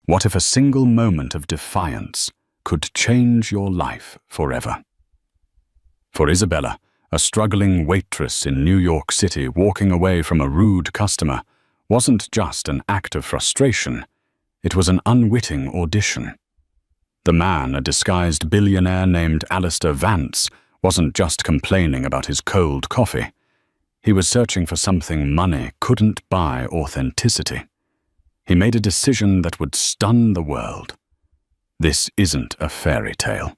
What if a single moment of defiance could change your life forever? For Isabella, a struggling waitress in New York City walking away from a rude customer wasn't just an act of frustration, it was an unwitting audition. The man, a disguised billionaire named Alistair Vance, wasn't just complaining about his cold coffee. He was searching for something money couldn't buy: authenticity. He made a decision that would stun the world. This isn't a fairy tale.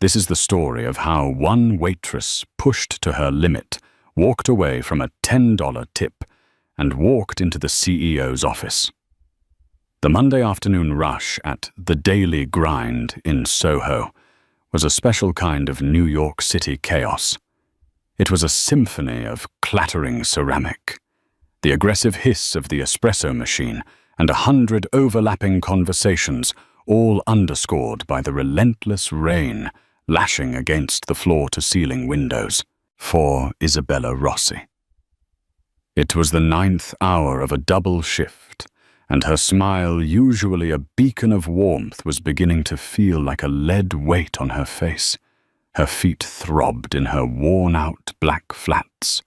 This is the story of how one waitress pushed to her limit, walked away from a $10 tip, and walked into the CEO's office. The Monday afternoon rush at the Daily Grind in Soho was a special kind of New York City chaos. It was a symphony of clattering ceramic, the aggressive hiss of the espresso machine, and 100 overlapping conversations, all underscored by the relentless rain lashing against the floor-to-ceiling windows for Isabella Rossi. It was the 9th hour of a double shift, and her smile, usually a beacon of warmth, was beginning to feel like a lead weight on her face. Her feet throbbed in her worn-out black flats,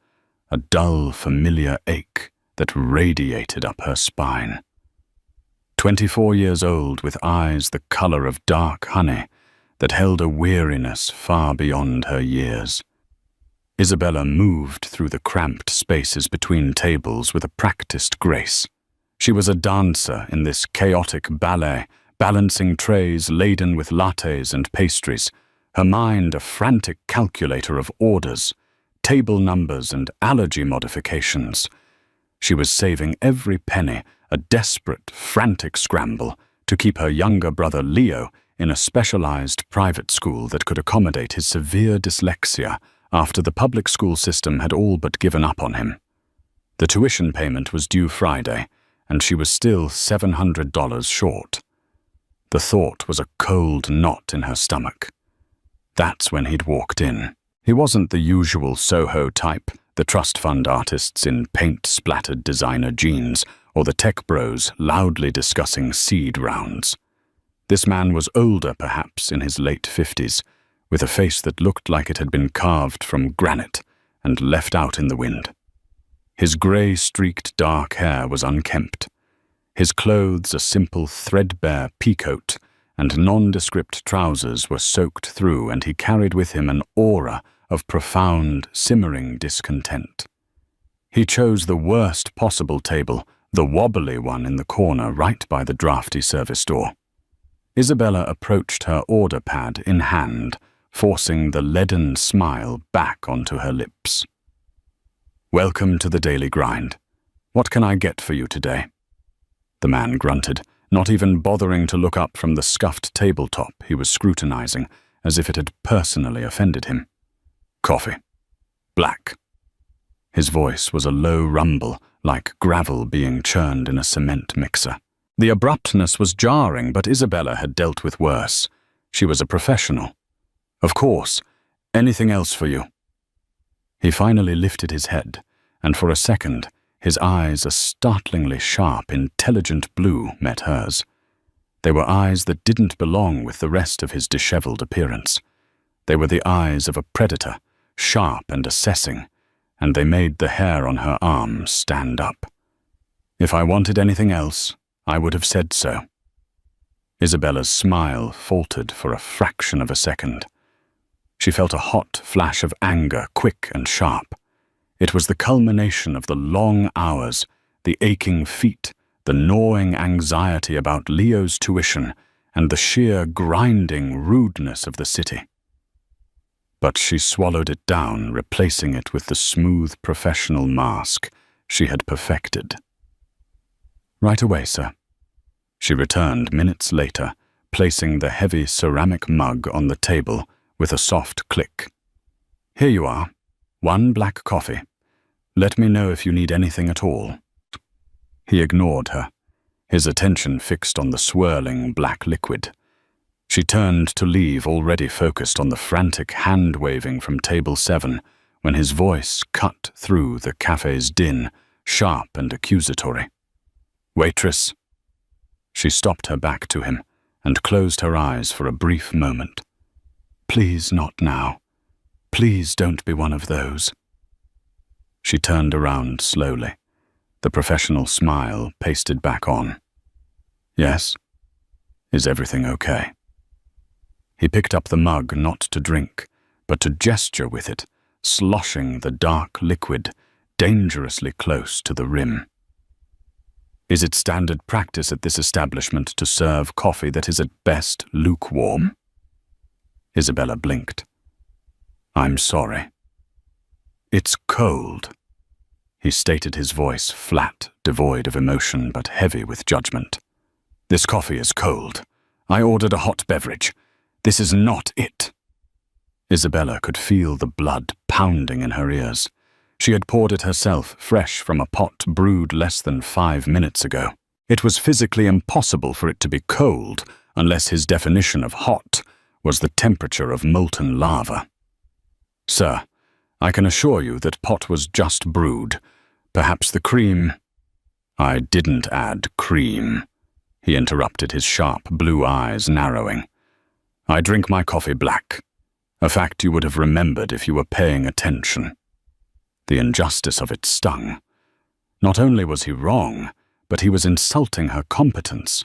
a dull, familiar ache that radiated up her spine. 24 years old, with eyes the color of dark honey that held a weariness far beyond her years. Isabella moved through the cramped spaces between tables with a practiced grace. She was a dancer in this chaotic ballet, balancing trays laden with lattes and pastries, her mind a frantic calculator of orders, table numbers and allergy modifications. She was saving every penny, a desperate, frantic scramble to keep her younger brother Leo in a specialized private school that could accommodate his severe dyslexia after the public school system had all but given up on him. The tuition payment was due Friday, and she was still $700 short. The thought was a cold knot in her stomach. That's when he'd walked in. He wasn't the usual Soho type, the trust fund artists in paint-splattered designer jeans, or the tech bros loudly discussing seed rounds. This man was older, perhaps in his late 50s, with a face that looked like it had been carved from granite and left out in the wind. His grey-streaked dark hair was unkempt. His clothes, a simple threadbare peacoat, and nondescript trousers were soaked through, and he carried with him an aura of profound, simmering discontent. He chose the worst possible table, the wobbly one in the corner right by the drafty service door. Isabella approached her order pad in hand, forcing the leaden smile back onto her lips. "Welcome to the Daily Grind. What can I get for you today?" The man grunted, not even bothering to look up from the scuffed tabletop he was scrutinizing, as if it had personally offended him. "Coffee. Black." His voice was a low rumble, like gravel being churned in a cement mixer. The abruptness was jarring, but Isabella had dealt with worse. She was a professional. "Of course. Anything else for you?" He finally lifted his head, and for a second, his eyes, a startlingly sharp, intelligent blue, met hers. They were eyes that didn't belong with the rest of his disheveled appearance. They were the eyes of a predator, sharp and assessing, and they made the hair on her arm stand up. If I wanted anything else, I would have said so. Isabella's smile faltered for a fraction of a second. She felt a hot flash of anger, quick and sharp. It was the culmination of the long hours, the aching feet, the gnawing anxiety about Leo's tuition, and the sheer grinding rudeness of the city. But she swallowed it down, replacing it with the smooth professional mask she had perfected. "Right away, sir." She returned minutes later, placing the heavy ceramic mug on the table with a soft click. "Here you are. 1 black coffee. Let me know if you need anything at all." He ignored her, his attention fixed on the swirling black liquid. She turned to leave, already focused on the frantic hand-waving from table 7, when his voice cut through the cafe's din, sharp and accusatory. "Waitress." She stopped her back to him and closed her eyes for a brief moment. "Please, not now. Please don't be one of those." She turned around slowly, the professional smile pasted back on. "Yes? Is everything okay?" He picked up the mug not to drink, but to gesture with it, sloshing the dark liquid dangerously close to the rim. "Is it standard practice at this establishment to serve coffee that is at best lukewarm?" Isabella blinked. "I'm sorry." "It's cold." He stated, his voice flat, devoid of emotion but heavy with judgment. "This coffee is cold. I ordered a hot beverage. This is not it." Isabella could feel the blood pounding in her ears. She had poured it herself, fresh from a pot brewed less than 5 minutes ago. It was physically impossible for it to be cold unless his definition of hot was the temperature of molten lava. "Sir, I can assure you that pot was just brewed. Perhaps the cream—" "I didn't add cream," he interrupted, his sharp blue eyes narrowing. "I drink my coffee black, a fact you would have remembered if you were paying attention." The injustice of it stung. Not only was he wrong, but he was insulting her competence.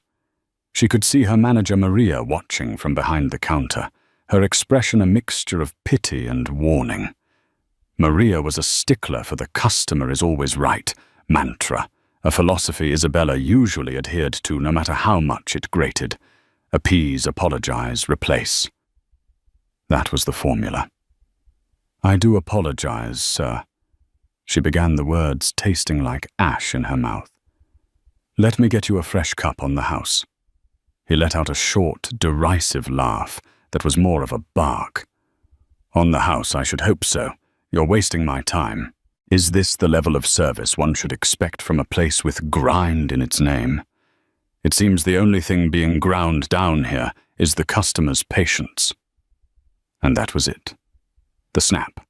She could see her manager Maria watching from behind the counter, her expression a mixture of pity and warning. Maria was a stickler for the customer is always right mantra, a philosophy Isabella usually adhered to no matter how much it grated. Appease, apologize, replace. That was the formula. "I do apologize, sir." She began the words tasting like ash in her mouth. "Let me get you a fresh cup on the house." He let out a short, derisive laugh that was more of a bark. "On the house, I should hope so. You're wasting my time. Is this the level of service one should expect from a place with grind in its name? It seems the only thing being ground down here is the customer's patience." And that was it. The snap.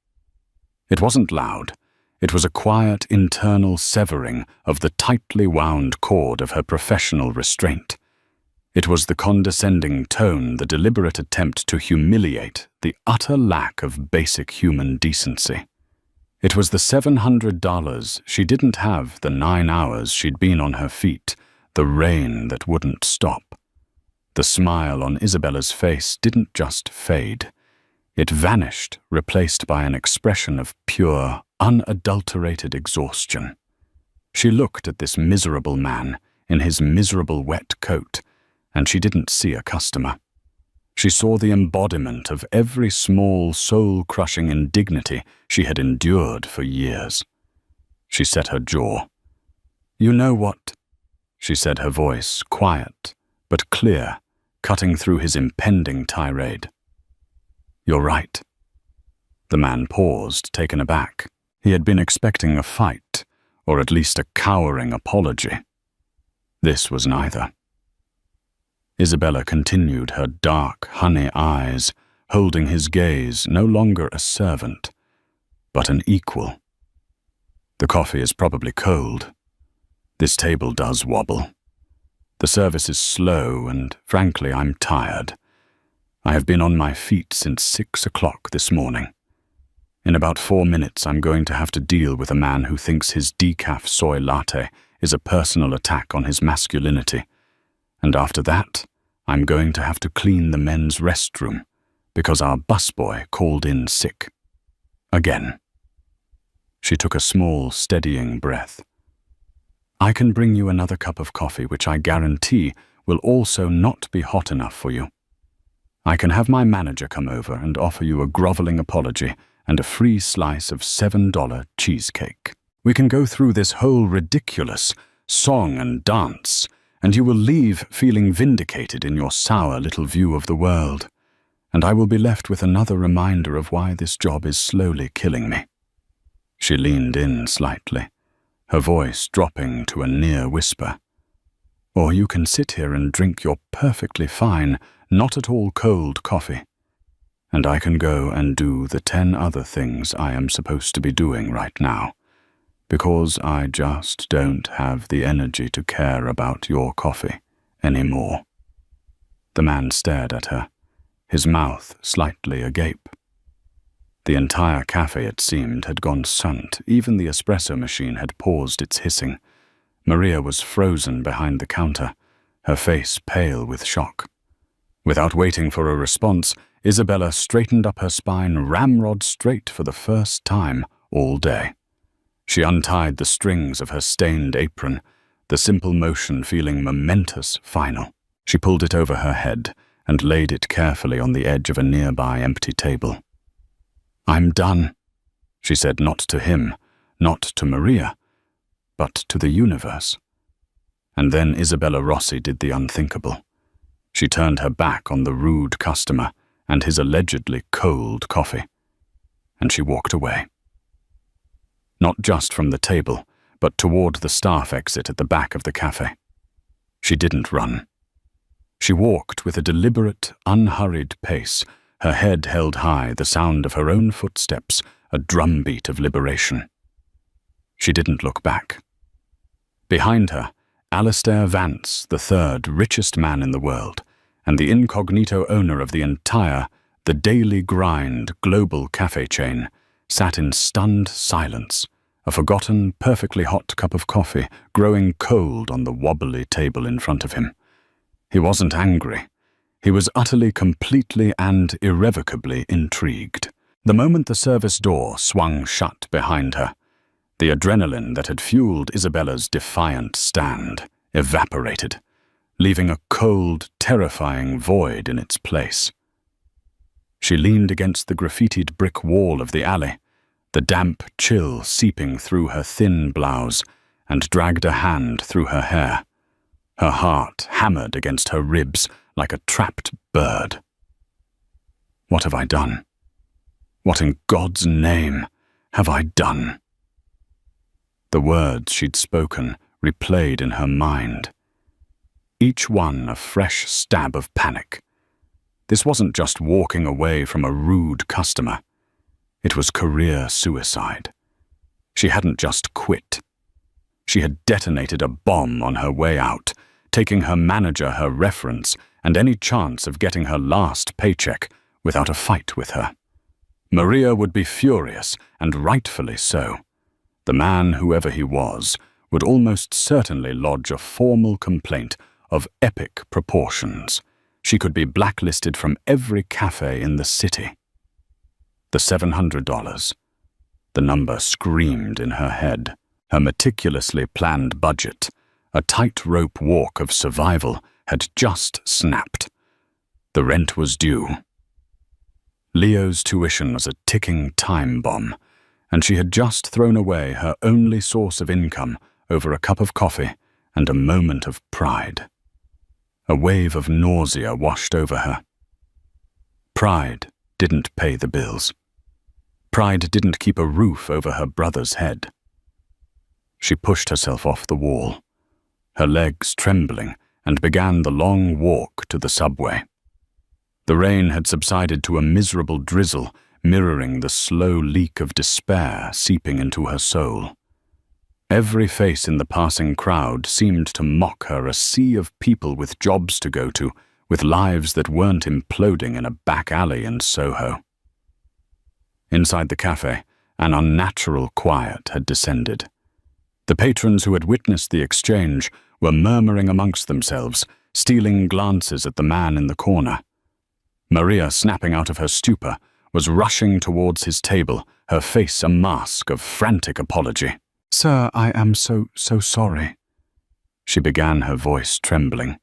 It wasn't loud. It was a quiet internal severing of the tightly wound cord of her professional restraint. It was the condescending tone, the deliberate attempt to humiliate, the utter lack of basic human decency. It was the $700 she didn't have, the 9 hours she'd been on her feet, the rain that wouldn't stop. The smile on Isabella's face didn't just fade. It vanished, replaced by an expression of pure, unadulterated exhaustion. She looked at this miserable man in his miserable wet coat, and she didn't see a customer. She saw the embodiment of every small, soul-crushing indignity she had endured for years. She set her jaw. "You know what?" she said, her voice quiet but clear, cutting through his impending tirade. "You're right." The man paused, taken aback. He had been expecting a fight, or at least a cowering apology. This was neither. Isabella continued, her dark, honey eyes holding his gaze, no longer a servant, but an equal. "The coffee is probably cold. This table does wobble. The service is slow, and frankly, I'm tired. I have been on my feet since 6 o'clock this morning. In about 4 minutes, I'm going to have to deal with a man who thinks his decaf soy latte is a personal attack on his masculinity. And after that, I'm going to have to clean the men's restroom because our busboy called in sick. Again." She took a small, steadying breath. "I can bring you another cup of coffee, which I guarantee will also not be hot enough for you. I can have my manager come over and offer you a groveling apology and a free slice of $7 cheesecake. We can go through this whole ridiculous song and dance, and you will leave feeling vindicated in your sour little view of the world, and I will be left with another reminder of why this job is slowly killing me." She leaned in slightly, her voice dropping to a near whisper. "Or you can sit here and drink your perfectly fine, not at all cold coffee, and I can go and do the 10 other things I am supposed to be doing right now, because I just don't have the energy to care about your coffee anymore. The man stared at her, his mouth slightly agape. The entire cafe, it seemed, had gone sunt. Even the espresso machine had paused its hissing. Maria was frozen behind the counter, her face pale with shock. Without waiting for a response, Isabella straightened up her spine, ramrod straight for the first time all day. She untied the strings of her stained apron, the simple motion feeling momentous final. She pulled it over her head and laid it carefully on the edge of a nearby empty table. "I'm done," she said, not to him, not to Maria, but to the universe. And then Isabella Rossi did the unthinkable. She turned her back on the rude customer and his allegedly cold coffee, and she walked away. Not just from the table, but toward the staff exit at the back of the cafe. She didn't run. She walked with a deliberate, unhurried pace, her head held high, the sound of her own footsteps, a drumbeat of liberation. She didn't look back. Behind her, Alistair Vance, the third richest man in the world, and the incognito owner of the Daily Grind global cafe chain, sat in stunned silence, a forgotten, perfectly hot cup of coffee growing cold on the wobbly table in front of him. He wasn't angry. He was utterly, completely, and irrevocably intrigued. The moment the service door swung shut behind her, the adrenaline that had fueled Isabella's defiant stand evaporated, leaving a cold, terrifying void in its place. She leaned against the graffitied brick wall of the alley, the damp chill seeping through her thin blouse, and dragged a hand through her hair. Her heart hammered against her ribs like a trapped bird. What have I done? What in God's name have I done? The words she'd spoken replayed in her mind, each one a fresh stab of panic. This wasn't just walking away from a rude customer. It was career suicide. She hadn't just quit. She had detonated a bomb on her way out, taking her manager, her reference, and any chance of getting her last paycheck without a fight with her. Maria would be furious, and rightfully so. The man, whoever he was, would almost certainly lodge a formal complaint of epic proportions. She could be blacklisted from every cafe in the city. The $700. The number screamed in her head. Her meticulously planned budget, a tightrope walk of survival, had just snapped. The rent was due. Leo's tuition was a ticking time bomb, and she had just thrown away her only source of income over a cup of coffee and a moment of pride. A wave of nausea washed over her. Pride didn't pay the bills. Pride didn't keep a roof over her brother's head. She pushed herself off the wall, her legs trembling, and began the long walk to the subway. The rain had subsided to a miserable drizzle, mirroring the slow leak of despair seeping into her soul. Every face in the passing crowd seemed to mock her, a sea of people with jobs to go to, with lives that weren't imploding in a back alley in Soho. Inside the cafe, an unnatural quiet had descended. The patrons who had witnessed the exchange were murmuring amongst themselves, stealing glances at the man in the corner. Maria, snapping out of her stupor, was rushing towards his table, her face a mask of frantic apology. "Sir, I am so sorry," she began, her voice trembling.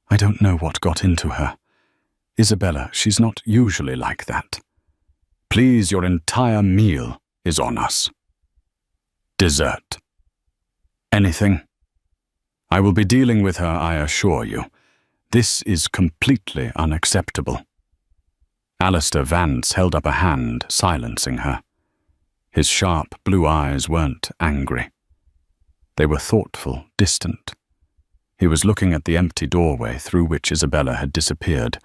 "I don't know what got into her. Isabella, she's not usually like that." "Please, your entire meal is on us." "Dessert." "Anything?" "I will be dealing with her, I assure you. This is completely unacceptable." Alistair Vance held up a hand, silencing her. His sharp blue eyes weren't angry. They were thoughtful, distant. He was looking at the empty doorway through which Isabella had disappeared,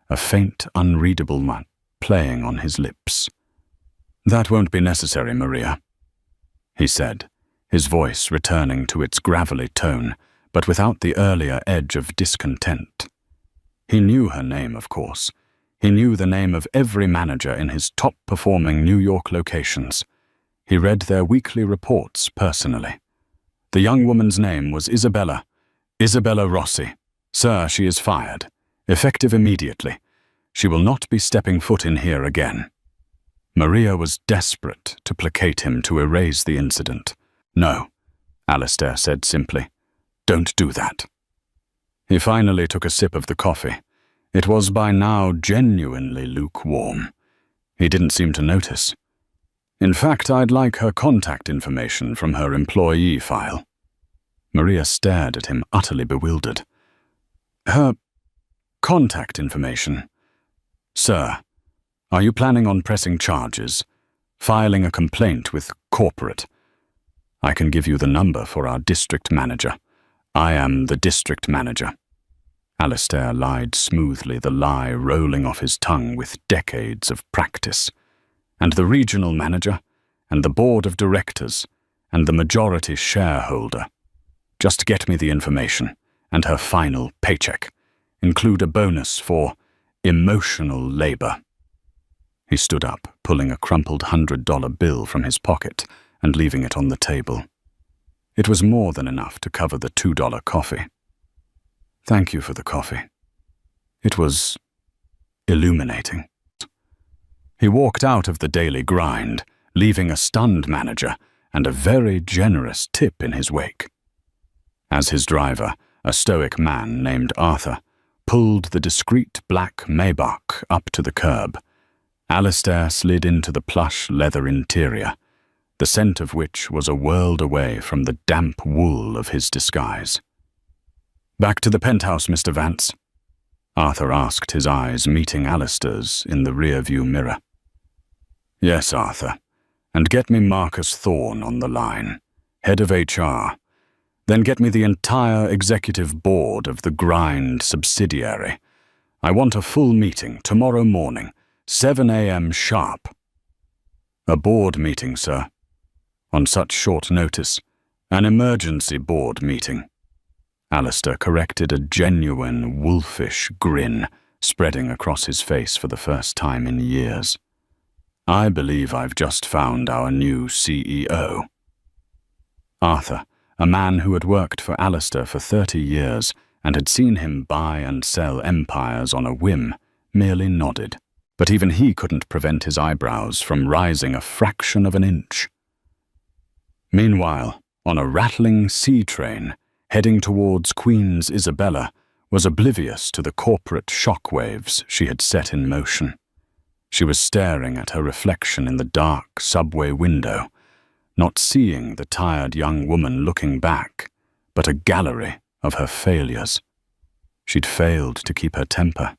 a faint, unreadable mutt playing on his lips. "That won't be necessary, Maria," he said, his voice returning to its gravelly tone, but without the earlier edge of discontent. He knew her name, of course. He knew the name of every manager in his top-performing New York locations. He read their weekly reports personally. The young woman's name was Isabella Rossi. Sir, she is fired. Effective immediately. She will not be stepping foot in here again. Maria was desperate to placate him to erase the incident. No, Alistair said simply. Don't do that. He finally took a sip of the coffee. It was by now genuinely lukewarm. He didn't seem to notice. In fact, I'd like her contact information from her employee file. Maria stared at him, utterly bewildered. Her contact information? Sir, are you planning on pressing charges, filing a complaint with corporate? I can give you the number for our district manager. I am the district manager. Alistair lied smoothly, the lie rolling off his tongue with decades of practice. And the regional manager, and the board of directors, and the majority shareholder. Just get me the information, and her final paycheck. Include a bonus for emotional labor. He stood up, pulling a crumpled $100 bill from his pocket and leaving it on the table. It was more than enough to cover the $2 coffee. Thank you for the coffee. It was illuminating. He walked out of the daily grind, leaving a stunned manager and a very generous tip in his wake. As his driver, a stoic man named Arthur, pulled the discreet black Maybach up to the curb, Alistair slid into the plush leather interior, the scent of which was a world away from the damp wool of his disguise. Back to the penthouse, Mr. Vance? Arthur asked, his eyes meeting Alistair's in the rearview mirror. Yes, Arthur. And get me Marcus Thorne on the line, head of HR. Then get me the entire executive board of the Grind subsidiary. I want a full meeting tomorrow morning, 7 a.m. sharp. A board meeting, sir. On such short notice, an emergency board meeting. Alistair corrected a genuine wolfish grin spreading across his face for the first time in years. I believe I've just found our new CEO. Arthur, a man who had worked for Alistair for 30 years and had seen him buy and sell empires on a whim, merely nodded. But even he couldn't prevent his eyebrows from rising a fraction of an inch. Meanwhile, on a rattling sea train, heading towards Queen's Isabella, was oblivious to the corporate shockwaves she had set in motion. She was staring at her reflection in the dark subway window, not seeing the tired young woman looking back, but a gallery of her failures. She'd failed to keep her temper.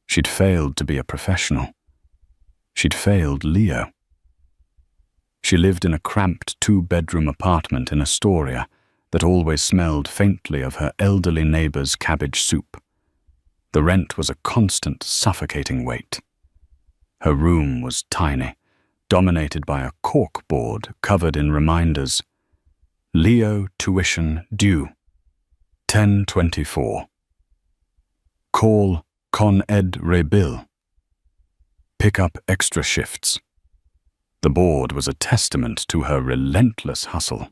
She'd failed to be a professional. She'd failed Leo. She lived in a cramped 2-bedroom apartment in Astoria that always smelled faintly of her elderly neighbor's cabbage soup. The rent was a constant, suffocating weight. Her room was tiny, dominated by a corkboard covered in reminders. Leo tuition due. 10/24. Call Con Ed Re Bill. Pick up extra shifts. The board was a testament to her relentless hustle.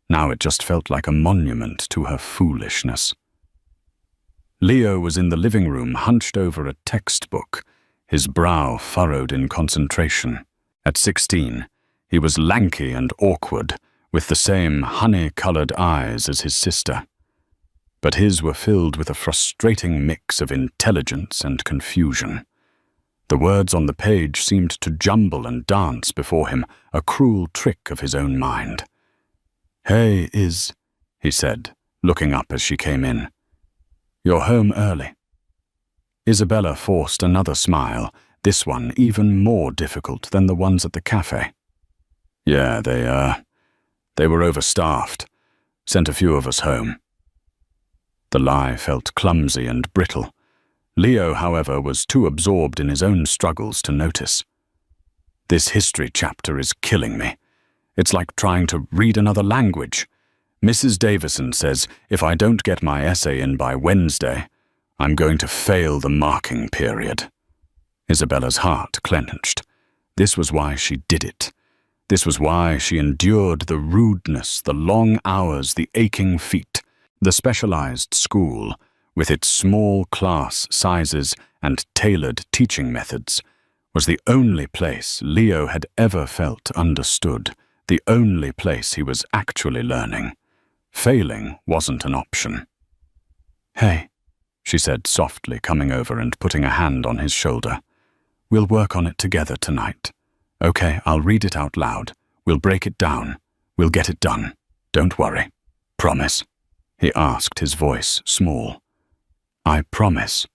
Now it just felt like a monument to her foolishness. Leo was in the living room, hunched over a textbook, his brow furrowed in concentration. At 16, he was lanky and awkward, with the same honey-colored eyes as his sister. But his were filled with a frustrating mix of intelligence and confusion. The words on the page seemed to jumble and dance before him, a cruel trick of his own mind. "Hey, he said, looking up as she came in. "You're home early." Isabella forced another smile, this one even more difficult than the ones at the cafe. "Yeah, they were overstaffed. Sent a few of us home." The lie felt clumsy and brittle. Leo, however, was too absorbed in his own struggles to notice. "This history chapter is killing me. It's like trying to read another language. Mrs. Davison says if I don't get my essay in by Wednesday, I'm going to fail the marking period. Isabella's heart clenched. This was why she did it. This was why she endured the rudeness, the long hours, the aching feet. The specialized school, with its small class sizes and tailored teaching methods, was the only place Leo had ever felt understood, the only place he was actually learning. Failing wasn't an option. "Hey," she said softly, coming over and putting a hand on his shoulder. "We'll work on it together tonight. Okay, I'll read it out loud. We'll break it down. We'll get it done. Don't worry. Promise?" he asked, his voice small. "I promise."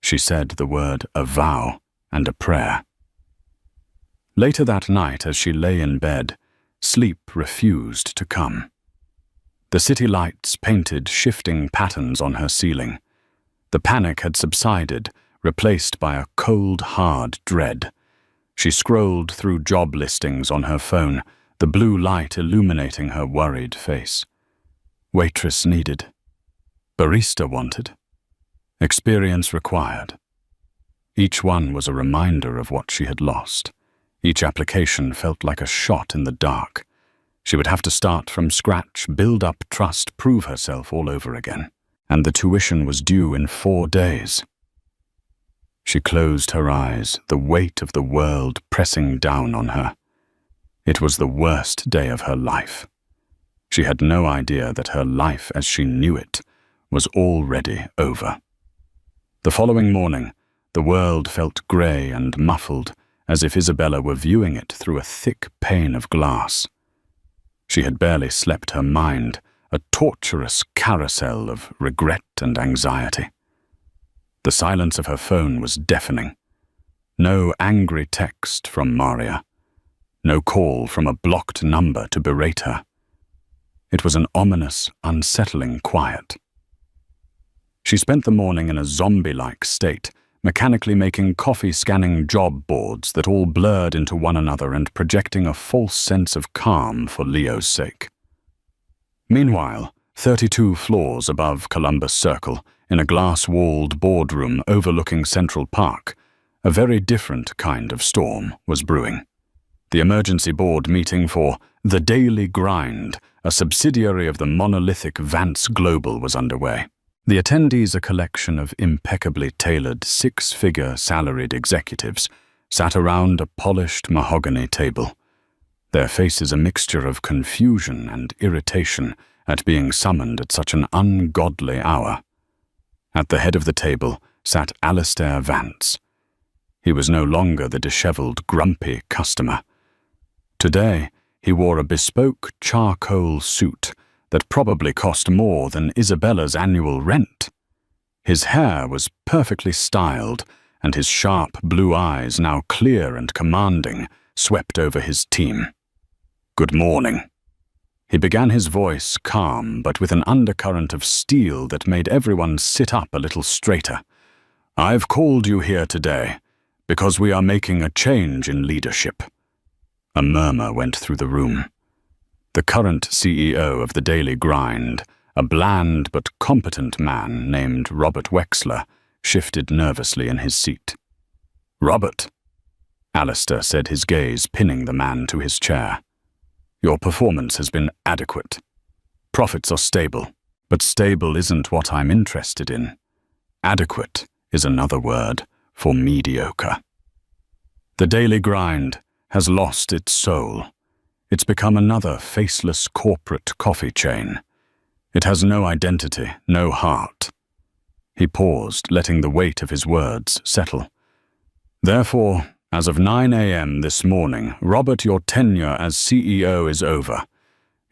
She said the word a vow and a prayer. Later that night, as she lay in bed, sleep refused to come. The city lights painted shifting patterns on her ceiling. The panic had subsided, replaced by a cold, hard dread. She scrolled through job listings on her phone, the blue light illuminating her worried face. Waitress needed. Barista wanted. Experience required. Each one was a reminder of what she had lost. Each application felt like a shot in the dark. She would have to start from scratch, build up trust, prove herself all over again. And the tuition was due in 4 days. She closed her eyes, the weight of the world pressing down on her. It was the worst day of her life. She had no idea that her life as she knew it was already over. The following morning, the world felt grey and muffled, as if Isabella were viewing it through a thick pane of glass. She had barely slept her mind, a torturous carousel of regret and anxiety. The silence of her phone was deafening. No angry text from Maria. No call from a blocked number to berate her. It was an ominous, unsettling quiet. She spent the morning in a zombie-like state, mechanically making coffee-scanning job boards that all blurred into one another and projecting a false sense of calm for Leo's sake. Meanwhile, 32 floors above Columbus Circle, in a glass-walled boardroom overlooking Central Park, a very different kind of storm was brewing. The emergency board meeting for The Daily Grind, a subsidiary of the monolithic Vance Global, was underway. The attendees, a collection of impeccably tailored, 6-figure salaried executives, sat around a polished mahogany table. Their faces a mixture of confusion and irritation at being summoned at such an ungodly hour. At the head of the table sat Alistair Vance. He was no longer the disheveled, grumpy customer. Today, he wore a bespoke charcoal suit that probably cost more than Isabella's annual rent. His hair was perfectly styled, and his sharp blue eyes, now clear and commanding, swept over his team. "Good morning." He began, his voice calm, but with an undercurrent of steel that made everyone sit up a little straighter. "I've called you here today because we are making a change in leadership." A murmur went through the room. The current CEO of the Daily Grind, a bland but competent man named Robert Wexler, shifted nervously in his seat. "Robert," Alistair said, his gaze pinning the man to his chair. "Your performance has been adequate. Profits are stable, but stable isn't what I'm interested in. Adequate is another word for mediocre. The Daily Grind has lost its soul. It's become another faceless corporate coffee chain. It has no identity, no heart." He paused, letting the weight of his words settle. "Therefore, as of 9 a.m. this morning, Robert, your tenure as CEO is over.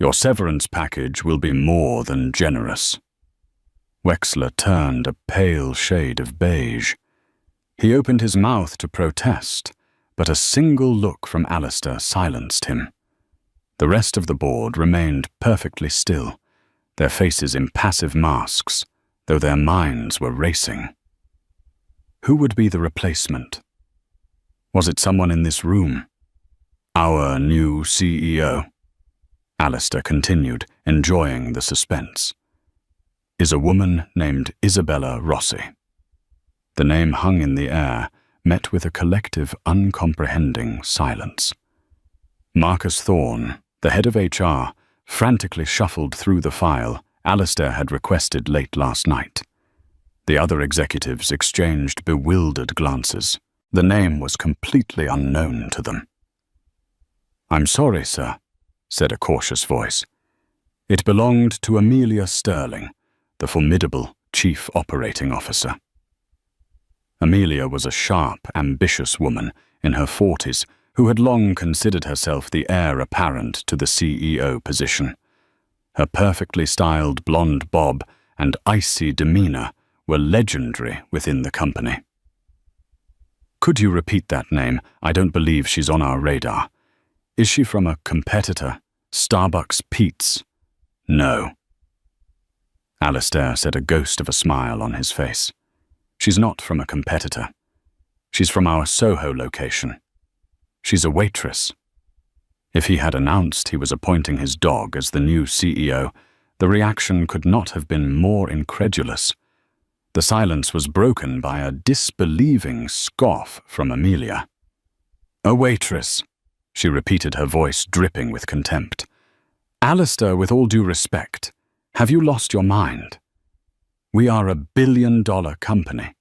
Your severance package will be more than generous." Wexler turned a pale shade of beige. He opened his mouth to protest, but a single look from Alistair silenced him. The rest of the board remained perfectly still, their faces impassive masks, though their minds were racing. Who would be the replacement? Was it someone in this room? "Our new CEO," Alistair continued, enjoying the suspense, is a woman named Isabella Rossi. The name hung in the air, met with a collective, uncomprehending silence. Marcus Thorne, the head of HR, frantically shuffled through the file Alistair had requested late last night. The other executives exchanged bewildered glances. The name was completely unknown to them. "I'm sorry, sir," said a cautious voice. It belonged to Amelia Sterling, the formidable Chief Operating Officer. Amelia was a sharp, ambitious woman in her 40s who had long considered herself the heir apparent to the CEO position. Her perfectly styled blonde bob and icy demeanor were legendary within the company. "Could you repeat that name? I don't believe she's on our radar. Is she from a competitor? Starbucks Pete's?" "No." Alistair said, a ghost of a smile on his face. "She's not from a competitor. She's from our Soho location. She's a waitress." If he had announced he was appointing his dog as the new CEO, the reaction could not have been more incredulous. The silence was broken by a disbelieving scoff from Amelia. "A waitress," she repeated, her voice dripping with contempt. "Alistair, with all due respect, have you lost your mind? We are $1 billion company.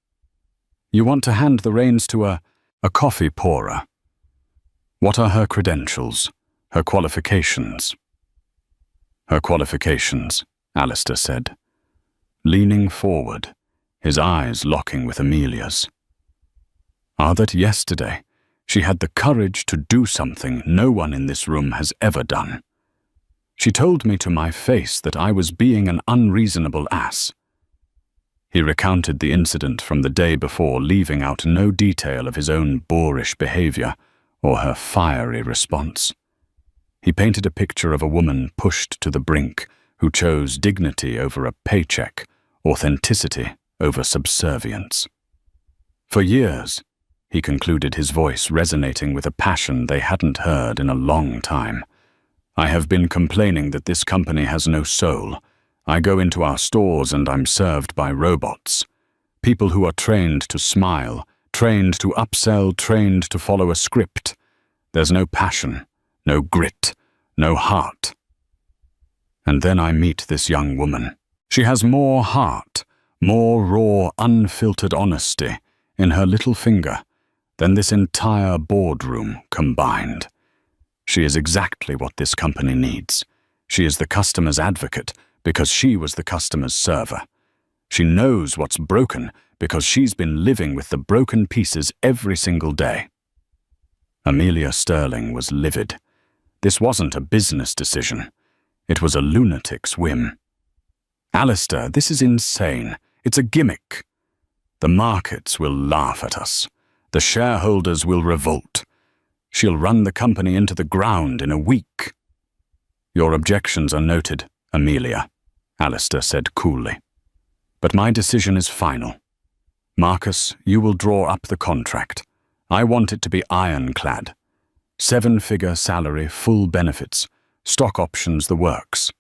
You want to hand the reins to a coffee pourer. What are her credentials, her qualifications?" "Her qualifications," Alistair said, leaning forward, his eyes locking with Amelia's, "are that yesterday she had the courage to do something no one in this room has ever done. She told me to my face that I was being an unreasonable ass." He recounted the incident from the day before, leaving out no detail of his own boorish behavior or her fiery response. He painted a picture of a woman pushed to the brink who chose dignity over a paycheck, authenticity over subservience. "For years," he concluded, his voice resonating with a passion they hadn't heard in a long time, "I have been complaining that this company has no soul. I go into our stores and I'm served by robots. People who are trained to smile, trained to upsell, trained to follow a script. There's no passion, no grit, no heart. And then I meet this young woman. She has more heart, more raw, unfiltered honesty in her little finger than this entire boardroom combined. She is exactly what this company needs. She is the customer's advocate because she was the customer's server. She knows what's broken because she's been living with the broken pieces every single day." Amelia Sterling was livid. This wasn't a business decision. It was a lunatic's whim. "Alistair, this is insane. It's a gimmick. The markets will laugh at us. The shareholders will revolt. She'll run the company into the ground in a week." "Your objections are noted, Amelia," Alistair said coolly. "But my decision is final. Marcus, you will draw up the contract. I want it to be ironclad. 7-figure salary, full benefits, stock options, the works.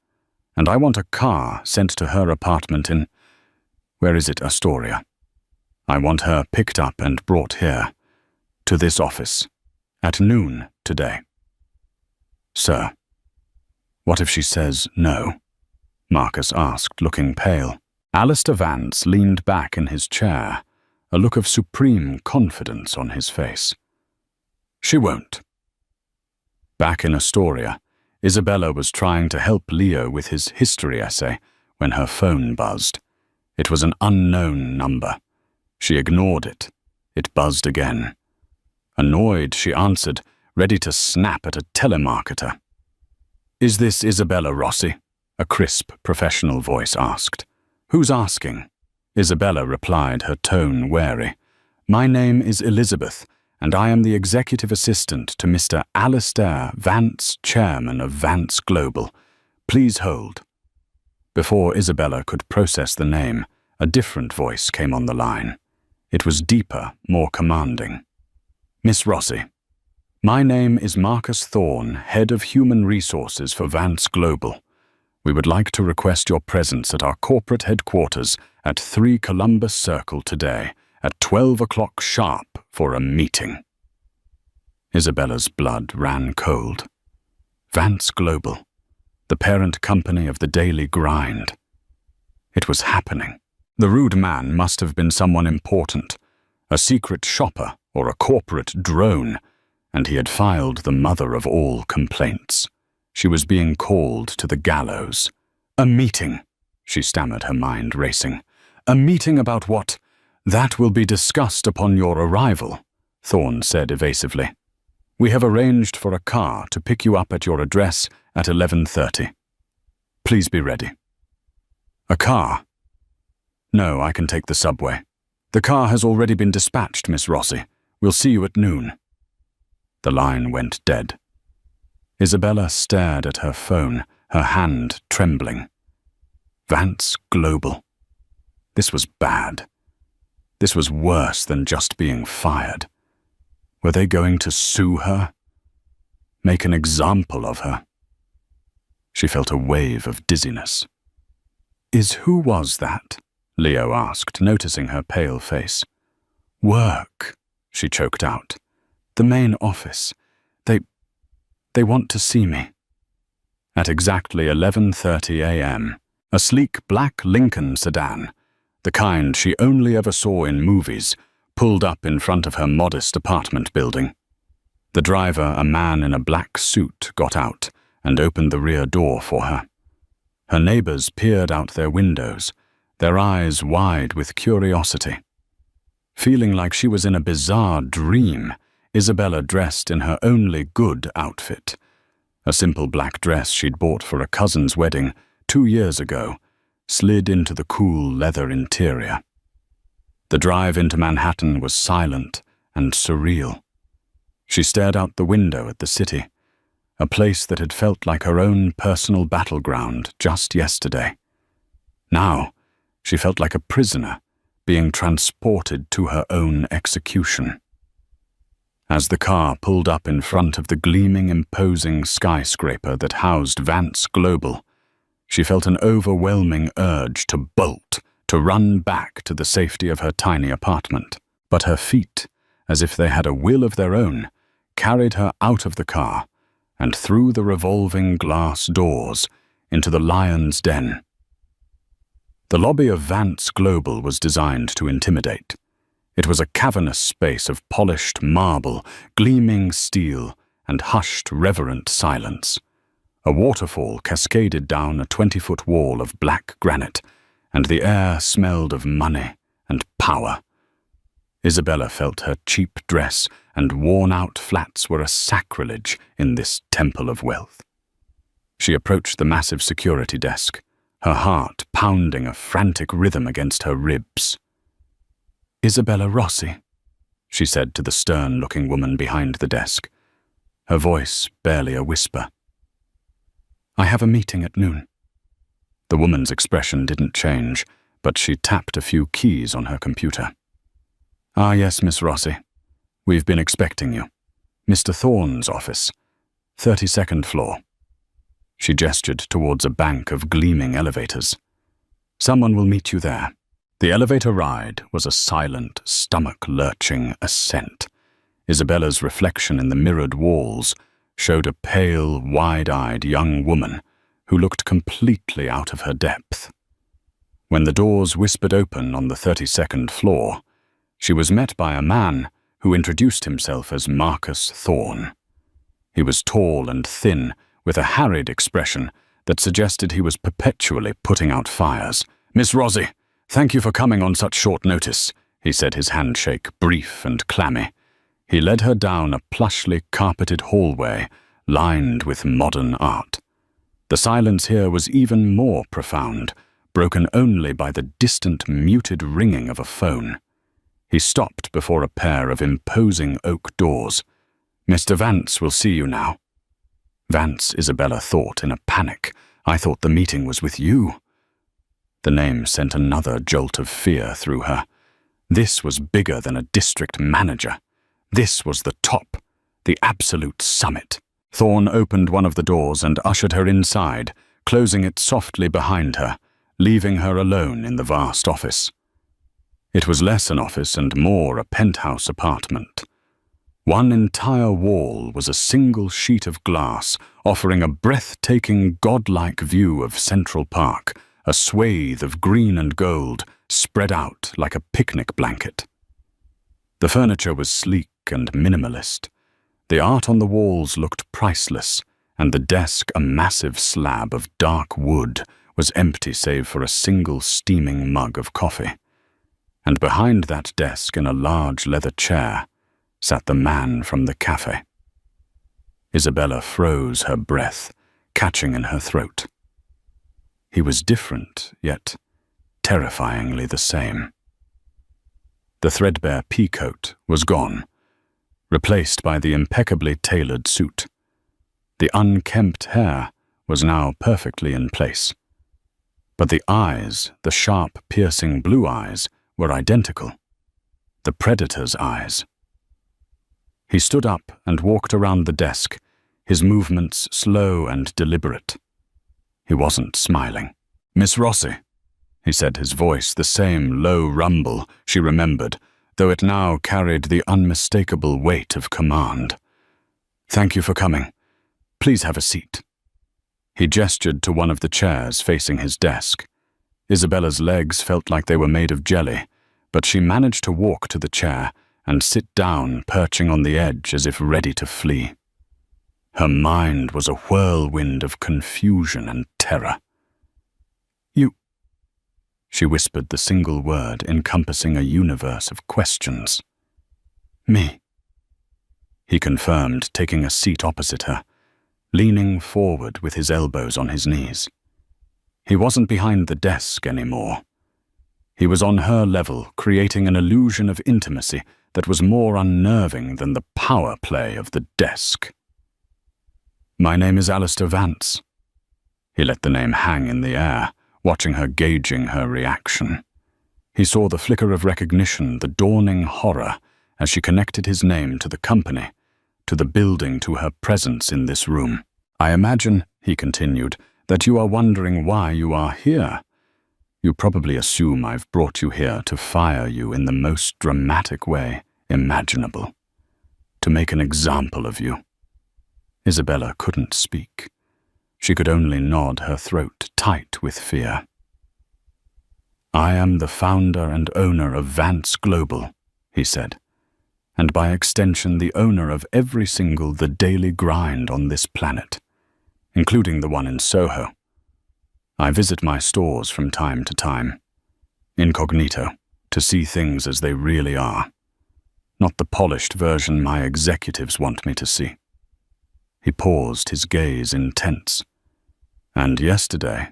And I want a car sent to her apartment in, where is it, Astoria? I want her picked up and brought here, to this office, at noon today." "Sir." "What if she says no?" Marcus asked, looking pale. Alistair Vance leaned back in his chair, a look of supreme confidence on his face. "She won't." Back in Astoria, Isabella was trying to help Leo with his history essay when her phone buzzed. It was an unknown number. She ignored it. It buzzed again. Annoyed, she answered, ready to snap at a telemarketer. "Is this Isabella Rossi?" a crisp, professional voice asked. "Who's asking?" Isabella replied, her tone wary. "My name is Elizabeth, and I am the executive assistant to Mr. Alistair Vance, chairman of Vance Global. Please hold." Before Isabella could process the name, a different voice came on the line. It was deeper, more commanding. "Miss Rossi, my name is Marcus Thorne, head of human resources for Vance Global. We would like to request your presence at our corporate headquarters at 3 Columbus Circle today at 12 o'clock sharp for a meeting. Isabella's blood ran cold. Vance Global, the parent company of the daily grind. It was happening. The rude man must have been someone important, a secret shopper or a corporate drone, and he had filed the mother of all complaints. She was being called to the gallows. A meeting, she stammered, her mind racing. A meeting about what? That will be discussed upon your arrival, Thorne said evasively. We have arranged for a car to pick you up at your address at 11:30. Please be ready. A car? No, I can take the subway. The car has already been dispatched, Miss Rossi. We'll see you at noon. The line went dead. Isabella stared at her phone, her hand trembling. Vance Global. This was bad. This was worse than just being fired. Were they going to sue her? Make an example of her? She felt a wave of dizziness. Who was that? Leo asked, noticing her pale face. Work, she choked out. The main office. They want to see me. At exactly 11:30 a.m., a sleek black Lincoln sedan, the kind she only ever saw in movies, pulled up in front of her modest apartment building. The driver, a man in a black suit, got out and opened the rear door for her. Her neighbors peered out their windows, their eyes wide with curiosity. Feeling like she was in a bizarre dream, Isabella dressed in her only good outfit, a simple black dress she'd bought for a cousin's wedding 2 years ago, slid into the cool leather interior. The drive into Manhattan was silent and surreal. She stared out the window at the city, a place that had felt like her own personal battleground just yesterday. Now, she felt like a prisoner being transported to her own execution. As the car pulled up in front of the gleaming, imposing skyscraper that housed Vance Global, she felt an overwhelming urge to bolt, to run back to the safety of her tiny apartment. But her feet, as if they had a will of their own, carried her out of the car and through the revolving glass doors into the lion's den. The lobby of Vance Global was designed to intimidate. It was a cavernous space of polished marble, gleaming steel, and hushed, reverent silence. A waterfall cascaded down a 20-foot wall of black granite, and the air smelled of money and power. Isabella felt her cheap dress and worn-out flats were a sacrilege in this temple of wealth. She approached the massive security desk, her heart pounding a frantic rhythm against her ribs. Isabella Rossi, she said to the stern-looking woman behind the desk, her voice barely a whisper. I have a meeting at noon. The woman's expression didn't change, but she tapped a few keys on her computer. Ah, yes, Miss Rossi. We've been expecting you. Mr. Thorne's office, 32nd floor. She gestured towards a bank of gleaming elevators. Someone will meet you there. The elevator ride was a silent, stomach-lurching ascent. Isabella's reflection in the mirrored walls showed a pale, wide-eyed young woman who looked completely out of her depth. When the doors whispered open on the 32nd floor, she was met by a man who introduced himself as Marcus Thorne. He was tall and thin, with a harried expression that suggested he was perpetually putting out fires. Miss Rossi, thank you for coming on such short notice, he said, his handshake brief and clammy. He led her down a plushly carpeted hallway lined with modern art. The silence here was even more profound, broken only by the distant, muted ringing of a phone. He stopped before a pair of imposing oak doors. Mr. Vance will see you now. Vance, Isabella thought in a panic. I thought the meeting was with you. The name sent another jolt of fear through her. This was bigger than a district manager. This was the top, the absolute summit. Thorne opened one of the doors and ushered her inside, closing it softly behind her, leaving her alone in the vast office. It was less an office and more a penthouse apartment. One entire wall was a single sheet of glass, offering a breathtaking, godlike view of Central Park, a swathe of green and gold spread out like a picnic blanket. The furniture was sleek and minimalist. The art on the walls looked priceless, and the desk, a massive slab of dark wood, was empty save for a single steaming mug of coffee. And behind that desk, in a large leather chair, sat the man from the cafe. Isabella froze her breath, catching in her throat. He was different, yet terrifyingly the same. The threadbare peacoat was gone, replaced by the impeccably tailored suit. The unkempt hair was now perfectly in place. But the eyes, the sharp, piercing blue eyes, were identical. The predator's eyes. He stood up and walked around the desk, his movements slow and deliberate. He wasn't smiling. "Miss Rossi," he said, his voice the same low rumble she remembered, though it now carried the unmistakable weight of command. "Thank you for coming. Please have a seat." He gestured to one of the chairs facing his desk. Isabella's legs felt like they were made of jelly, but she managed to walk to the chair and sit down, perching on the edge as if ready to flee. Her mind was a whirlwind of confusion and terror. "You," she whispered the single word encompassing a universe of questions. "Me," he confirmed, taking a seat opposite her, leaning forward with his elbows on his knees. He wasn't behind the desk anymore. He was on her level, creating an illusion of intimacy that was more unnerving than the power play of the desk. "My name is Alistair Vance." He let the name hang in the air, watching her, gauging her reaction. He saw the flicker of recognition, the dawning horror, as she connected his name to the company, to the building, to her presence in this room. "I imagine," he continued, "that you are wondering why you are here. You probably assume I've brought you here to fire you in the most dramatic way imaginable, to make an example of you." Isabella couldn't speak. She could only nod, her throat tight with fear. "I am the founder and owner of Vance Global," he said, "and by extension the owner of every single The Daily Grind on this planet, including the one in Soho. I visit my stores from time to time, incognito, to see things as they really are, not the polished version my executives want me to see." He paused, his gaze intense. "And yesterday,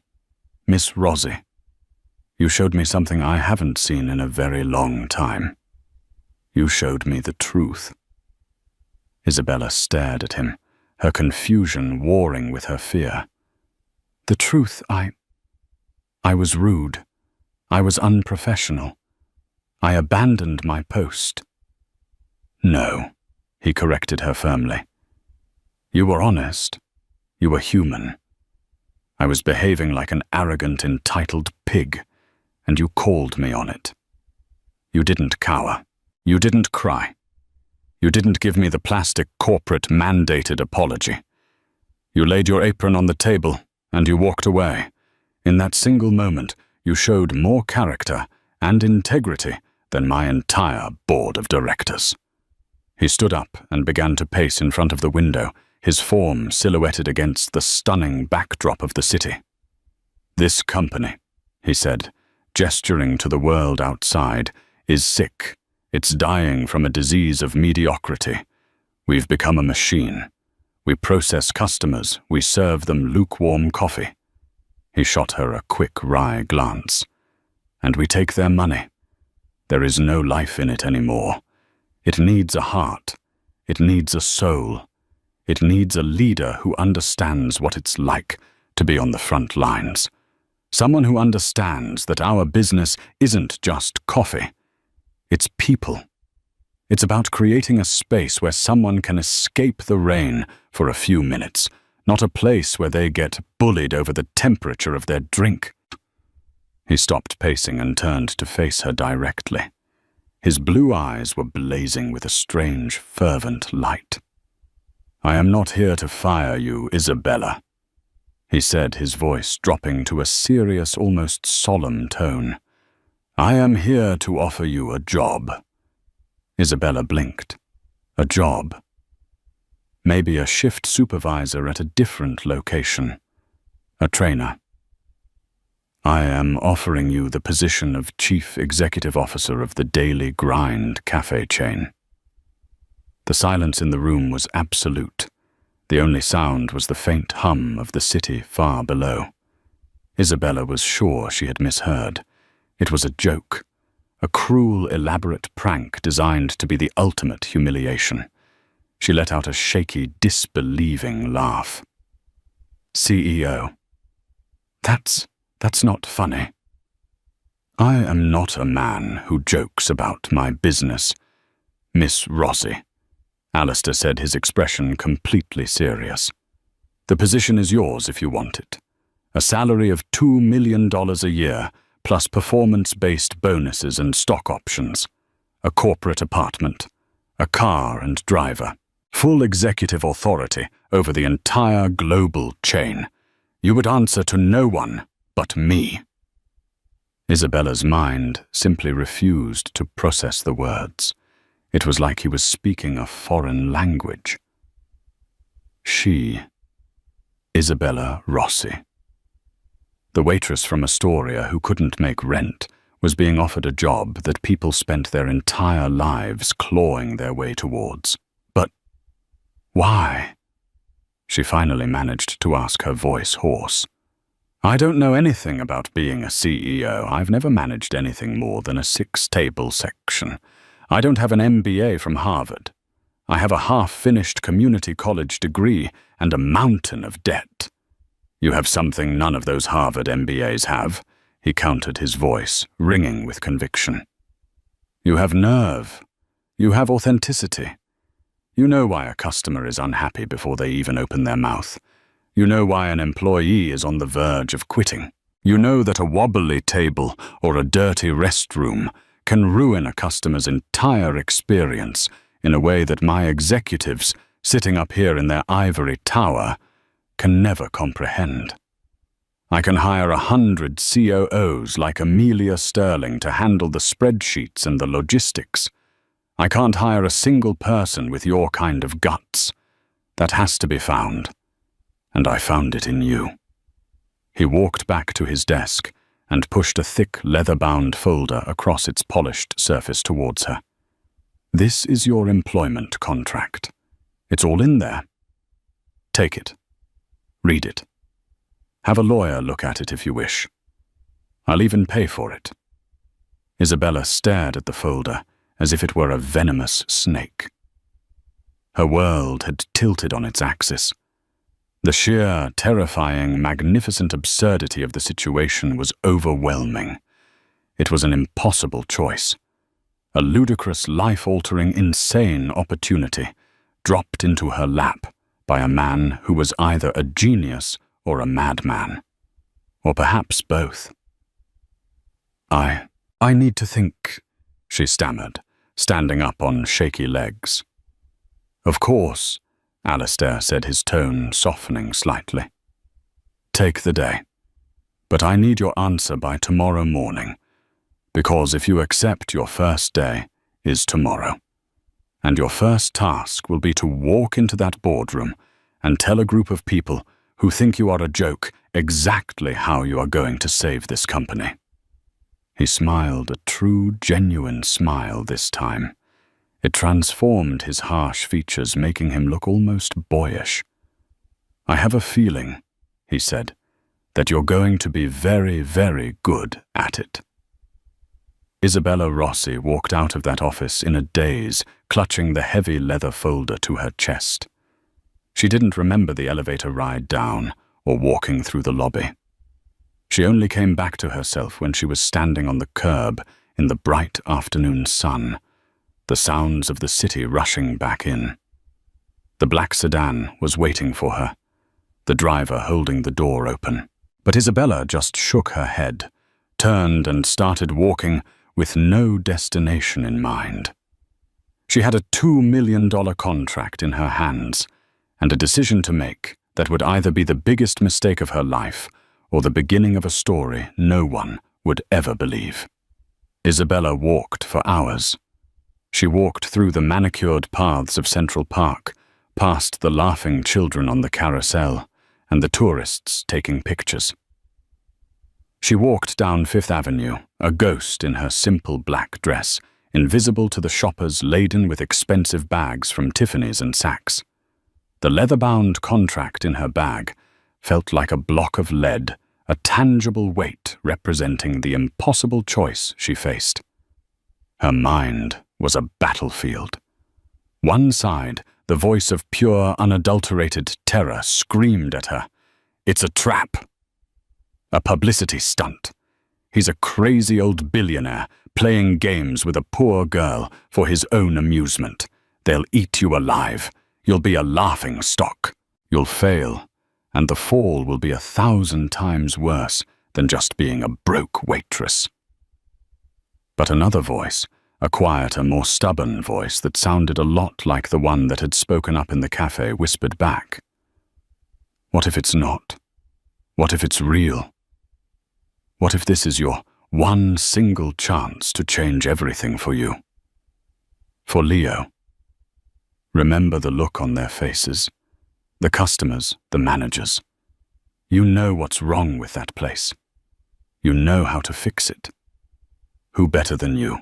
Miss Rossi, you showed me something I haven't seen in a very long time. You showed me the truth." Isabella stared at him, her confusion warring with her fear. "The truth, I was rude. I was unprofessional. I abandoned my post." "No," he corrected her firmly. "You were honest. You were human. I was behaving like an arrogant, entitled pig, and you called me on it. You didn't cower. You didn't cry. You didn't give me the plastic corporate mandated apology. You laid your apron on the table, and you walked away. In that single moment, you showed more character and integrity than my entire board of directors." He stood up and began to pace in front of the window, his form silhouetted against the stunning backdrop of the city. "This company," he said, gesturing to the world outside, "is sick. It's dying from a disease of mediocrity. We've become a machine. We process customers. We serve them lukewarm coffee." He shot her a quick, wry glance. "And we take their money. There is no life in it anymore. It needs a heart. It needs a soul. It needs a leader who understands what it's like to be on the front lines. Someone who understands that our business isn't just coffee. It's people. It's about creating a space where someone can escape the rain for a few minutes, not a place where they get bullied over the temperature of their drink. He stopped pacing and turned to face her directly. His blue eyes were blazing with a strange, fervent light. "I am not here to fire you, Isabella," he said, his voice dropping to a serious, almost solemn tone. "I am here to offer you a job." Isabella blinked. A job? Maybe a shift supervisor at a different location. A trainer. "I am offering you the position of Chief Executive Officer of the Daily Grind cafe chain." The silence in the room was absolute. The only sound was the faint hum of the city far below. Isabella was sure she had misheard. It was a joke, a cruel, elaborate prank designed to be the ultimate humiliation. She let out a shaky, disbelieving laugh. "CEO. That's not funny. I am not a man who jokes about my business, Miss Rossi," Alistair said, his expression completely serious. "The position is yours if you want it. A salary of $2 million a year, plus performance-based bonuses and stock options. A corporate apartment. A car and driver. Full executive authority over the entire global chain. You would answer to no one but me." Isabella's mind simply refused to process the words. It was like he was speaking a foreign language. She, Isabella Rossi. The waitress from Astoria who couldn't make rent was being offered a job that people spent their entire lives clawing their way towards. But why? She finally managed to ask, her voice hoarse. "I don't know anything about being a CEO. I've never managed anything more than a 6-table section. I don't have an MBA from Harvard. I have a half-finished community college degree and a mountain of debt." "You have something none of those Harvard MBAs have," he countered, his voice ringing with conviction. "You have nerve. You have authenticity. You know why a customer is unhappy before they even open their mouth. You know why an employee is on the verge of quitting. You know that a wobbly table or a dirty restroom can ruin a customer's entire experience in a way that my executives, sitting up here in their ivory tower, can never comprehend. I can hire 100 COOs like Amelia Sterling to handle the spreadsheets and the logistics. I can't hire a single person with your kind of guts. That has to be found. And I found it in you." He walked back to his desk and pushed a thick leather-bound folder across its polished surface towards her. "This is your employment contract. It's all in there. Take it. Read it. Have a lawyer look at it if you wish. I'll even pay for it." Isabella stared at the folder as if it were a venomous snake. Her world had tilted on its axis. The sheer, terrifying, magnificent absurdity of the situation was overwhelming. It was an impossible choice. A ludicrous, life-altering, insane opportunity dropped into her lap by a man who was either a genius or a madman. Or perhaps both. I need to think," she stammered, standing up on shaky legs. "Of course," Alistair said, his tone softening slightly. "Take the day. But I need your answer by tomorrow morning, because if you accept, your first day is tomorrow. And your first task will be to walk into that boardroom and tell a group of people who think you are a joke exactly how you are going to save this company." He smiled, a true, genuine smile this time. It transformed his harsh features, making him look almost boyish. "I have a feeling," he said, "that you're going to be very, very good at it." Isabella Rossi walked out of that office in a daze, clutching the heavy leather folder to her chest. She didn't remember the elevator ride down or walking through the lobby. She only came back to herself when she was standing on the curb in the bright afternoon sun, the sounds of the city rushing back in. The black sedan was waiting for her, the driver holding the door open. But Isabella just shook her head, turned and started walking with no destination in mind. She had a $2 million contract in her hands and a decision to make that would either be the biggest mistake of her life or the beginning of a story no one would ever believe. Isabella walked for hours. She walked through the manicured paths of Central Park, past the laughing children on the carousel and the tourists taking pictures. She walked down Fifth Avenue, a ghost in her simple black dress, invisible to the shoppers laden with expensive bags from Tiffany's and Saks. The leather-bound contract in her bag felt like a block of lead, a tangible weight representing the impossible choice she faced. Her mind was a battlefield. One side, the voice of pure, unadulterated terror screamed at her, "It's a trap! A publicity stunt. He's a crazy old billionaire playing games with a poor girl for his own amusement. They'll eat you alive. You'll be a laughing stock. You'll fail, and the fall will be 1,000 times worse than just being a broke waitress." But another voice, a quieter, more stubborn voice that sounded a lot like the one that had spoken up in the cafe, whispered back, "What if it's not? What if it's real? What if this is your one single chance to change everything for you? For Leo?" Remember the look on their faces, the customers, the managers. You know what's wrong with that place. You know how to fix it. Who better than you?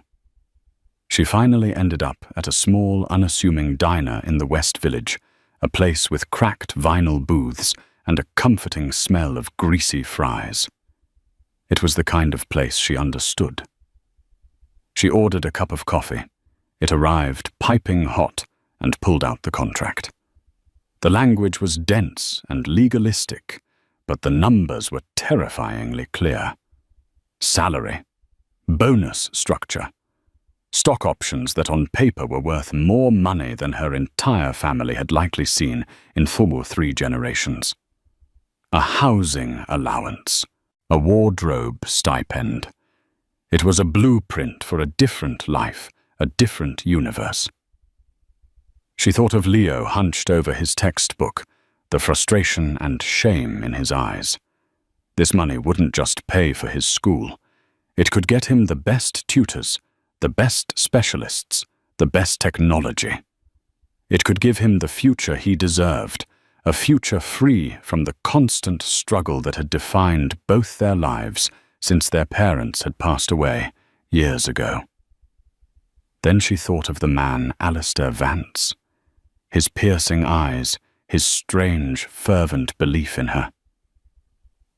She finally ended up at a small, unassuming diner in the West Village, a place with cracked vinyl booths and a comforting smell of greasy fries. It was the kind of place she understood. She ordered a cup of coffee. It arrived piping hot and pulled out the contract. The language was dense and legalistic, but the numbers were terrifyingly clear. Salary, bonus structure, stock options that on paper were worth more money than her entire family had likely seen in full 3 generations. A housing allowance, a wardrobe stipend. It was a blueprint for a different life, a different universe. She thought of Leo hunched over his textbook, the frustration and shame in his eyes. This money wouldn't just pay for his school. It could get him the best tutors, the best specialists, the best technology. It could give him the future he deserved, a future free from the constant struggle that had defined both their lives since their parents had passed away years ago. Then she thought of the man Alistair Vance, his piercing eyes, his strange, fervent belief in her.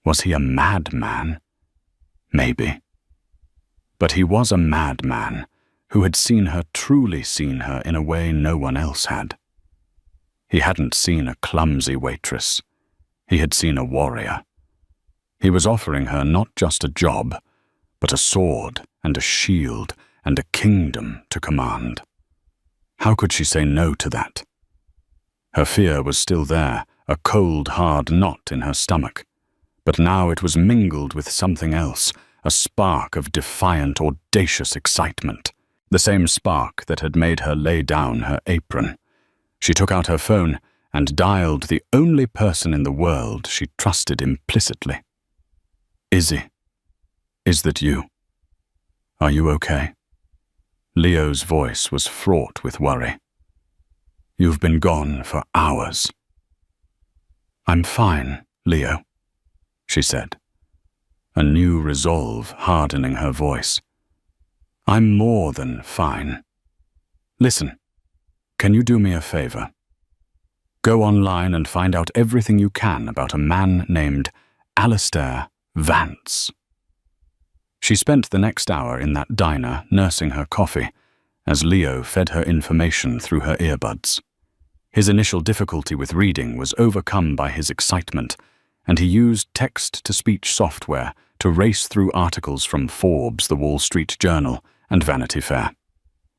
Was he a madman? Maybe. But he was a madman who had seen her, truly seen her, in a way no one else had. He hadn't seen a clumsy waitress. He had seen a warrior. He was offering her not just a job, but a sword and a shield and a kingdom to command. How could she say no to that? Her fear was still there, a cold, hard knot in her stomach. But now it was mingled with something else, a spark of defiant, audacious excitement. The same spark that had made her lay down her apron. She took out her phone and dialed the only person in the world she trusted implicitly. "Izzy, is that you? Are you okay?" Leo's voice was fraught with worry. "You've been gone for hours." "I'm fine, Leo," she said, a new resolve hardening her voice. "I'm more than fine. Listen, can you do me a favor? Go online and find out everything you can about a man named Alistair Vance." She spent the next hour in that diner nursing her coffee as Leo fed her information through her earbuds. His initial difficulty with reading was overcome by his excitement, and he used text-to-speech software to race through articles from Forbes, The Wall Street Journal, and Vanity Fair.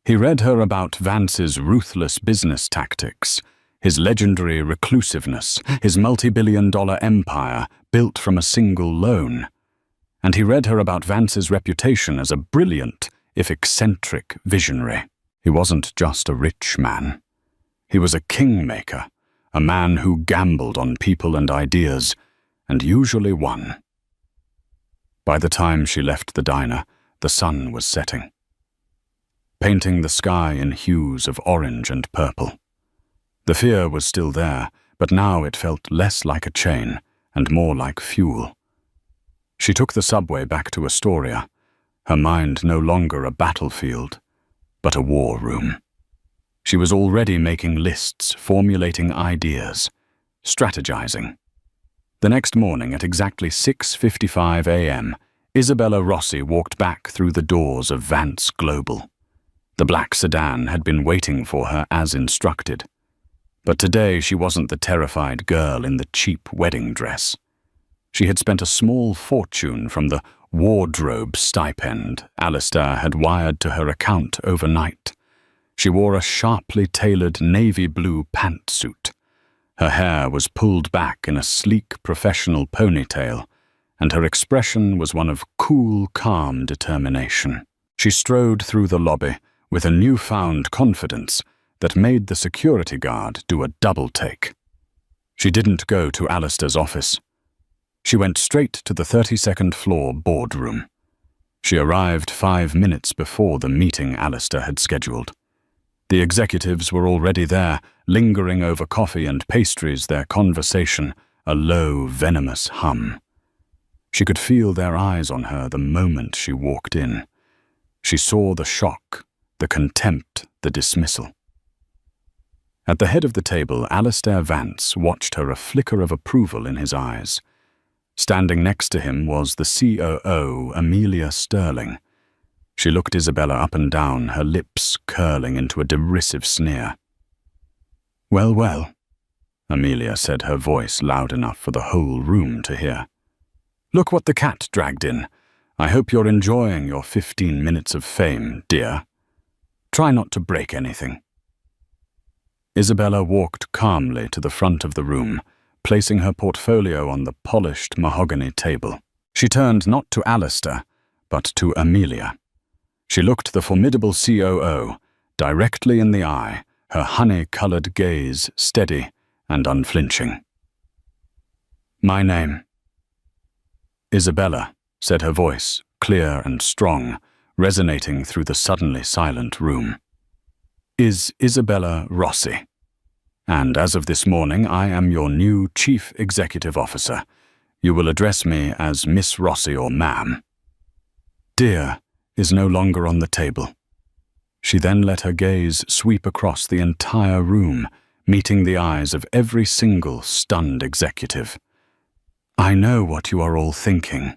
He read her about Vance's ruthless business tactics, his legendary reclusiveness, his multi-billion-dollar empire built from a single loan. And he read her about Vance's reputation as a brilliant, if eccentric, visionary. He wasn't just a rich man. He was a kingmaker, a man who gambled on people and ideas, and usually won. By the time she left the diner, the sun was setting, painting the sky in hues of orange and purple. The fear was still there, but now it felt less like a chain and more like fuel. She took the subway back to Astoria, her mind no longer a battlefield, but a war room. She was already making lists, formulating ideas, strategizing. The next morning at exactly 6:55 a.m., Isabella Rossi walked back through the doors of Vance Global. The black sedan had been waiting for her as instructed. But today she wasn't the terrified girl in the cheap wedding dress. She had spent a small fortune from the wardrobe stipend Alistair had wired to her account overnight. She wore a sharply tailored navy blue pantsuit. Her hair was pulled back in a sleek professional ponytail, and her expression was one of cool, calm determination. She strode through the lobby with a newfound confidence that made the security guard do a double take. She didn't go to Alistair's office. She went straight to the 32nd floor boardroom. She arrived 5 minutes before the meeting Alistair had scheduled. The executives were already there, lingering over coffee and pastries, their conversation a low, venomous hum. She could feel their eyes on her the moment she walked in. She saw the shock, the contempt, the dismissal. At the head of the table, Alistair Vance watched her, a flicker of approval in his eyes. Standing next to him was the COO, Amelia Sterling. She looked Isabella up and down, her lips curling into a derisive sneer. "Well, well," Amelia said, her voice loud enough for the whole room to hear. "Look what the cat dragged in. I hope you're enjoying your 15 minutes of fame, dear. Try not to break anything." Isabella walked calmly to the front of the room, placing her portfolio on the polished mahogany table. She turned not to Alistair, but to Amelia. She looked the formidable COO directly in the eye, her honey-colored gaze steady and unflinching. "My name." "Isabella," said her voice, clear and strong, resonating through the suddenly silent room. "Is Isabella Rossi. And as of this morning, I am your new Chief Executive Officer. You will address me as Miss Rossi or Ma'am." "Dear" is no longer on the table. She then let her gaze sweep across the entire room, meeting the eyes of every single stunned executive. "I know what you are all thinking,"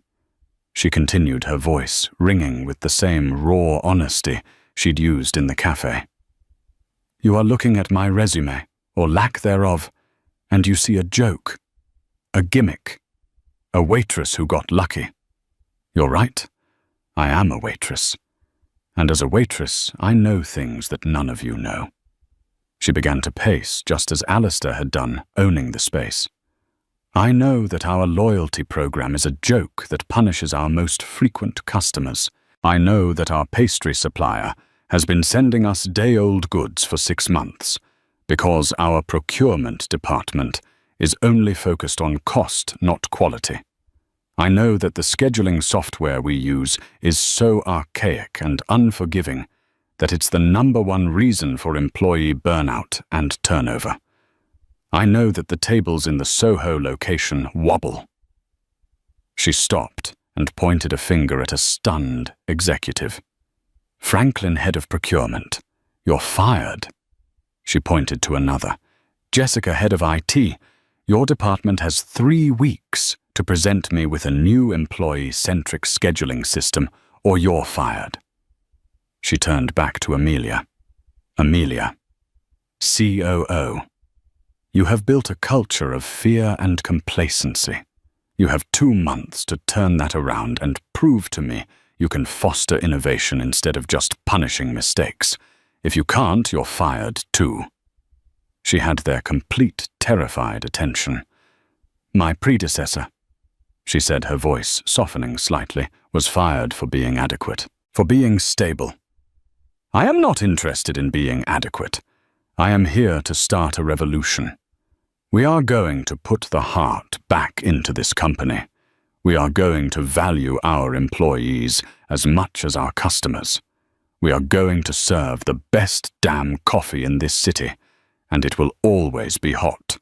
she continued, her voice ringing with the same raw honesty she'd used in the cafe. "You are looking at my resume, or lack thereof, and you see a joke, a gimmick, a waitress who got lucky. You're right, I am a waitress. And as a waitress, I know things that none of you know." She began to pace, just as Alistair had done, owning the space. "I know that our loyalty program is a joke that punishes our most frequent customers. I know that our pastry supplier has been sending us day-old goods for 6 months, because our procurement department is only focused on cost, not quality. I know that the scheduling software we use is so archaic and unforgiving that it's the #1 reason for employee burnout and turnover. I know that the tables in the Soho location wobble." She stopped and pointed a finger at a stunned executive. "Franklin, head of procurement, you're fired." She pointed to another. "Jessica, head of IT, your department has 3 weeks to present me with a new employee-centric scheduling system, or you're fired." She turned back to Amelia. "Amelia, COO, you have built a culture of fear and complacency. You have 2 months to turn that around and prove to me you can foster innovation instead of just punishing mistakes. If you can't, you're fired too." She had their complete, terrified attention. "My predecessor," she said, her voice softening slightly, "was fired for being adequate, for being stable. I am not interested in being adequate. I am here to start a revolution. We are going to put the heart back into this company. We are going to value our employees as much as our customers. We are going to serve the best damn coffee in this city, and it will always be hot."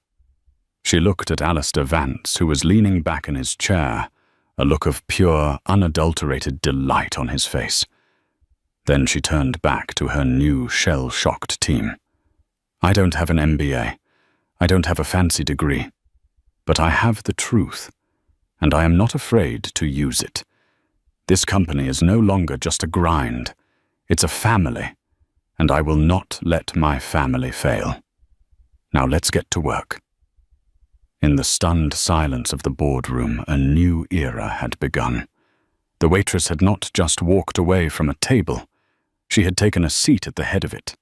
She looked at Alistair Vance, who was leaning back in his chair, a look of pure, unadulterated delight on his face. Then she turned back to her new shell-shocked team. "I don't have an MBA. I don't have a fancy degree. But I have the truth, and I am not afraid to use it. This company is no longer just a grind. It's a family, and I will not let my family fail. Now let's get to work." In the stunned silence of the boardroom, a new era had begun. The waitress had not just walked away from a table. She had taken a seat at the head of it.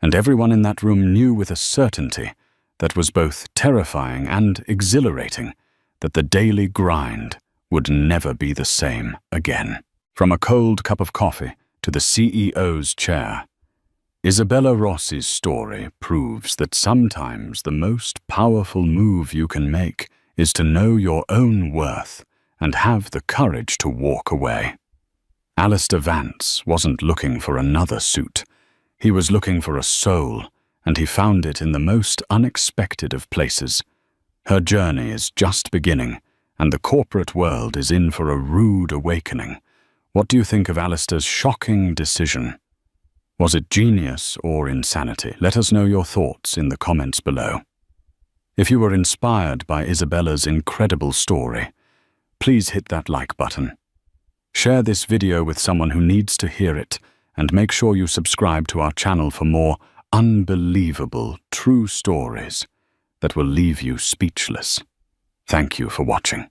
And everyone in that room knew with a certainty that was both terrifying and exhilarating that the daily grind would never be the same again. From a cold cup of coffee to the CEO's chair, Isabella Rossi's story proves that sometimes the most powerful move you can make is to know your own worth and have the courage to walk away. Alistair Vance wasn't looking for another suit. He was looking for a soul, and he found it in the most unexpected of places. Her journey is just beginning, and the corporate world is in for a rude awakening. What do you think of Alistair's shocking decision? Was it genius or insanity? Let us know your thoughts in the comments below. If you were inspired by Isabella's incredible story, please hit that like button. Share this video with someone who needs to hear it, and make sure you subscribe to our channel for more unbelievable, true stories that will leave you speechless. Thank you for watching.